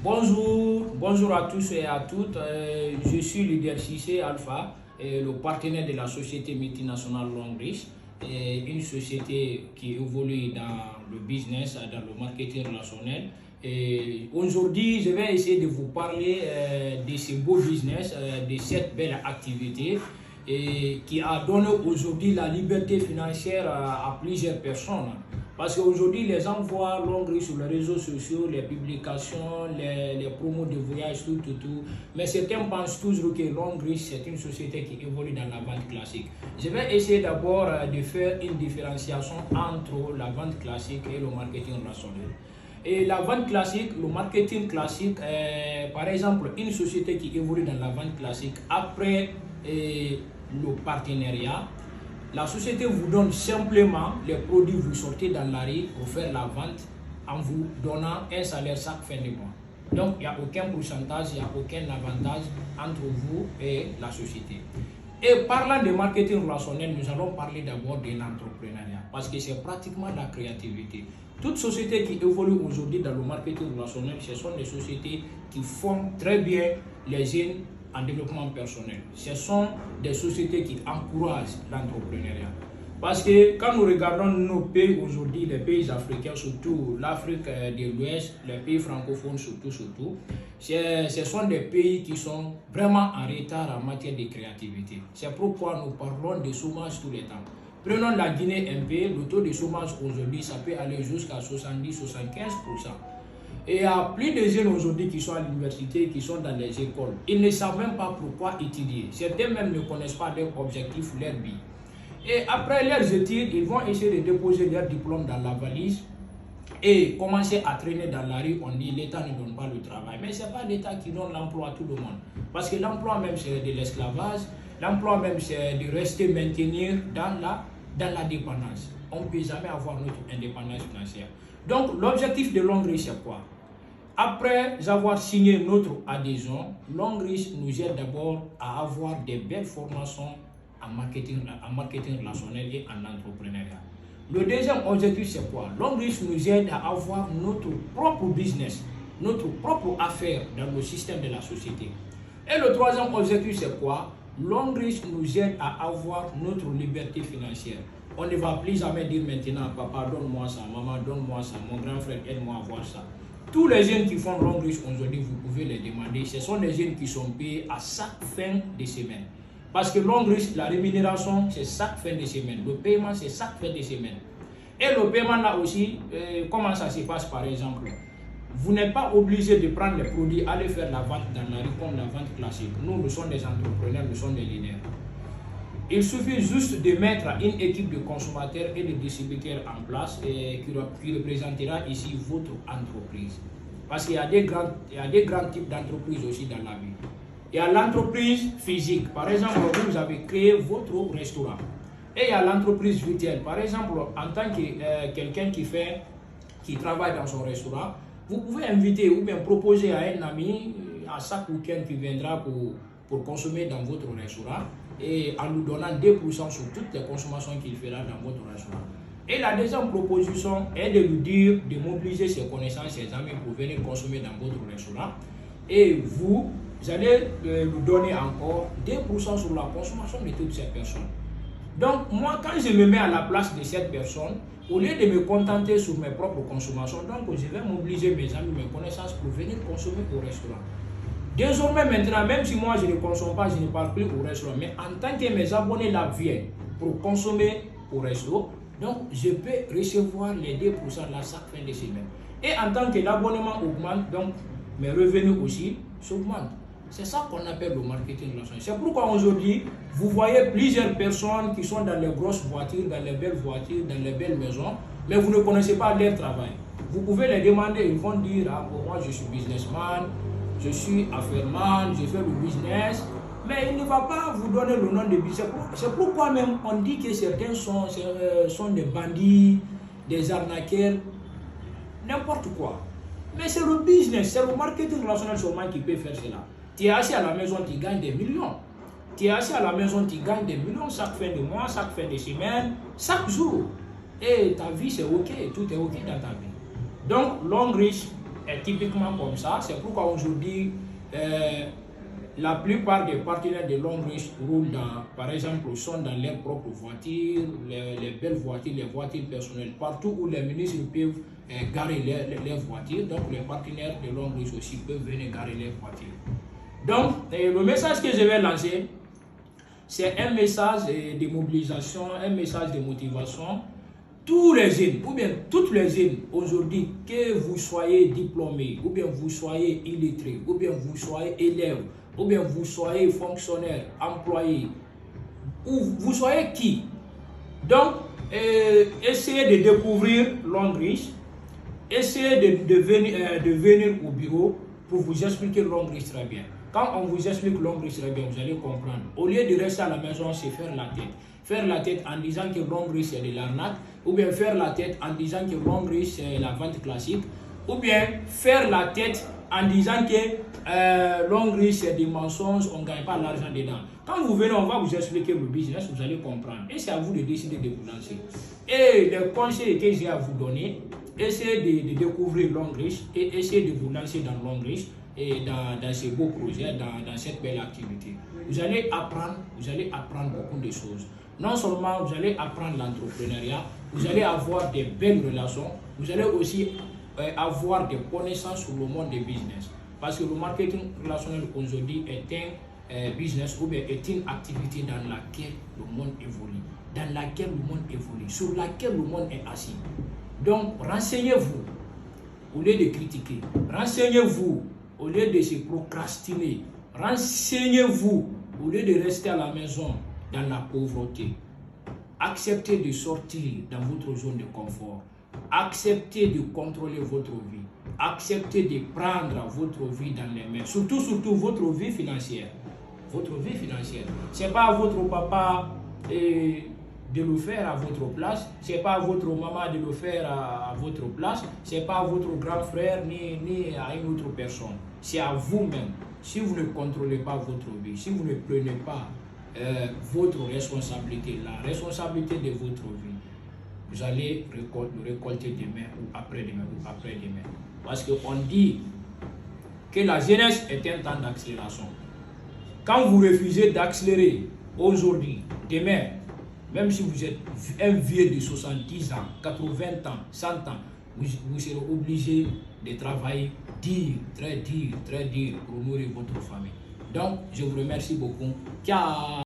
Bonjour à tous et à toutes. Je suis Leader Cissé Alpha, le partenaire de la société multinationale Longrich, une société qui évolue dans le business, dans le marketing relationnel. Aujourd'hui, je vais essayer de vous parler de ce beau business, de cette belle activité qui a donné aujourd'hui la liberté financière à plusieurs personnes. Parce qu'aujourd'hui, les gens voient Longrich sur les réseaux sociaux, les publications, les promos de voyage, tout. Mais certains pensent toujours que Longrich, c'est une société qui évolue dans la vente classique. Je vais essayer d'abord de faire une différenciation entre la vente classique et le marketing relationnel. Et la vente classique, le marketing classique, par exemple, une société qui évolue dans la vente classique, après le partenariat, la société vous donne simplement les produits que vous sortez dans la rue pour faire la vente en vous donnant un salaire chaque fin de mois. Donc, il n'y a aucun pourcentage, il n'y a aucun avantage entre vous et la société. Et parlant de marketing relationnel, nous allons parler d'abord de l'entrepreneuriat parce que c'est pratiquement la créativité. Toute société qui évolue aujourd'hui dans le marketing relationnel, ce sont des sociétés qui font très bien les jeunes en développement personnel. Ce sont des sociétés qui encouragent l'entrepreneuriat. Parce que quand nous regardons nos pays aujourd'hui, les pays africains, surtout l'Afrique de l'Ouest, les pays francophones surtout, ce sont des pays qui sont vraiment en retard en matière de créativité. C'est pourquoi nous parlons de chômage tous les temps. Prenons la Guinée un peu, le taux de chômage aujourd'hui, ça peut aller jusqu'à 70-75%. Et il y a plus de jeunes aujourd'hui qui sont à l'université, qui sont dans les écoles. Ils ne savent même pas pourquoi étudier. Certains même ne connaissent pas leur objectif ou leur but. Et après leurs études, ils vont essayer de déposer leur diplôme dans la valise et commencer à traîner dans la rue. On dit l'État ne donne pas le travail. Mais ce n'est pas l'État qui donne l'emploi à tout le monde. Parce que l'emploi même c'est de l'esclavage. L'emploi même c'est de rester maintenir dans la dépendance. On ne peut jamais avoir notre indépendance financière. Donc l'objectif de Longrich c'est quoi? Après avoir signé notre adhésion, Longrich nous aide d'abord à avoir des belles formations en marketing relationnel et en entrepreneuriat. Le deuxième objectif c'est quoi? Longrich nous aide à avoir notre propre business, notre propre affaire dans le système de la société. Et le troisième objectif c'est quoi? Longrich nous aide à avoir notre liberté financière. On ne va plus jamais dire maintenant, papa donne-moi ça, maman donne-moi ça, mon grand frère aide-moi à avoir ça. Tous les jeunes qui font Longrich aujourd'hui, vous pouvez les demander. Ce sont des jeunes qui sont payés à chaque fin de semaine. Parce que Longrich, la rémunération, c'est chaque fin de semaine. Le paiement, c'est chaque fin de semaine. Et le paiement là aussi, comment ça se passe par exemple? Vous n'êtes pas obligé de prendre les produits, aller faire la vente dans la rue comme la vente classique. Nous sommes des entrepreneurs, nous sommes des leaders. Il suffit juste de mettre une équipe de consommateurs et de distributeurs en place qui représentera ici votre entreprise. Parce qu'il y a des grands types d'entreprises aussi dans la vie. Il y a l'entreprise physique. Par exemple, vous avez créé votre restaurant. Et il y a l'entreprise virtuelle. Par exemple, en tant que quelqu'un qui travaille dans son restaurant, vous pouvez inviter ou bien proposer à un ami à chaque week-end qui viendra pour consommer dans votre restaurant et en nous donnant 2% sur toutes les consommations qu'il fera dans votre restaurant. Et la deuxième proposition est de lui dire de mobiliser ses connaissances, ses amis pour venir consommer dans votre restaurant. Et vous allez lui donner encore 2% sur la consommation de toutes ces personnes. Donc moi, quand je me mets à la place de cette personne, au lieu de me contenter sur mes propres consommations, donc je vais mobiliser mes amis, mes connaissances pour venir consommer au restaurant. Désormais maintenant, même si moi je ne consomme pas, je ne parle plus au restaurant, mais en tant que mes abonnés là viennent pour consommer au resto, donc je peux recevoir les 2% là chaque fin de semaine. Et en tant que l'abonnement augmente, donc mes revenus aussi s'augmentent. C'est ça qu'on appelle le marketing relationnel. C'est pourquoi aujourd'hui, vous voyez plusieurs personnes qui sont dans les grosses voitures, dans les belles voitures, dans les belles maisons, mais vous ne connaissez pas leur travail. Vous pouvez les demander, ils vont dire, ah, bon, moi je suis businessman, je suis affairman, je fais le business, mais il ne va pas vous donner le nom de business. C'est pourquoi même on dit que certains sont des bandits, des arnaqueurs, n'importe quoi. Mais c'est le business, c'est le marketing relationnel seulement qui peut faire cela. Tu es assis à la maison, tu gagnes des millions. Tu es assis à la maison, tu gagnes des millions chaque fin de mois, chaque fin de semaine, chaque jour. Et ta vie c'est ok, tout est ok dans ta vie. Donc Longrich est typiquement comme ça. C'est pourquoi aujourd'hui, la plupart des partenaires de longue riche roulent par exemple, sont dans leurs propres voitures, les belles voitures, les voitures personnelles, partout où les ministres peuvent garer leurs voitures. Donc les partenaires de longue riche aussi peuvent venir garer leurs voitures. Donc le message que je vais lancer, c'est un message de mobilisation, un message de motivation. Tous les jeunes, ou bien toutes les jeunes aujourd'hui, que vous soyez diplômés, ou bien vous soyez illettrés, ou bien vous soyez élèves, ou bien vous soyez fonctionnaire, employé, ou vous soyez qui. Donc, essayez de découvrir Longreach, essayez de venir au bureau pour vous expliquer Longreach très bien. Quand on vous explique Longreach très bien, vous allez comprendre. Au lieu de rester à la maison, c'est faire la tête. Faire la tête en disant que Longreach c'est de l'arnaque, ou bien faire la tête en disant que Longreach c'est la vente classique, ou bien faire la tête en disant que Longreach c'est des mensonges, on ne gagne pas l'argent dedans. Quand vous venez, on va vous expliquer le business, vous allez comprendre. Et c'est à vous de décider de vous lancer. Et les conseils que j'ai à vous donner, essayez de découvrir Longreach et essayez de vous lancer dans Longreach et dans ces beaux projets, dans cette belle activité. Vous allez apprendre beaucoup de choses. Non seulement vous allez apprendre l'entrepreneuriat, vous allez avoir des belles relations, vous allez aussi avoir des connaissances sur le monde des business. Parce que le marketing relationnel aujourd'hui est un business ou bien est une activité dans laquelle le monde évolue, sur laquelle le monde est assis. Donc renseignez-vous au lieu de critiquer, renseignez-vous au lieu de se procrastiner, renseignez-vous au lieu de rester à la maison dans la pauvreté. Acceptez de sortir dans votre zone de confort. Acceptez de contrôler votre vie. Acceptez de prendre votre vie dans les mains. Surtout votre vie financière. Votre vie financière. Ce n'est pas à votre papa de le faire à votre place. Ce n'est pas à votre maman de le faire à votre place. Ce n'est pas à votre grand frère ni à une autre personne. C'est à vous-même. Si vous ne contrôlez pas votre vie, si vous ne prenez pas votre responsabilité, la responsabilité de votre vie, vous allez récolter demain ou après-demain ou après-demain. Parce qu'on dit que la jeunesse est un temps d'accélération. Quand vous refusez d'accélérer aujourd'hui, demain, même si vous êtes un vieux de 70 ans, 80 ans, 100 ans, vous serez obligé de travailler très dur pour nourrir votre famille. Donc, je vous remercie beaucoup. Ciao!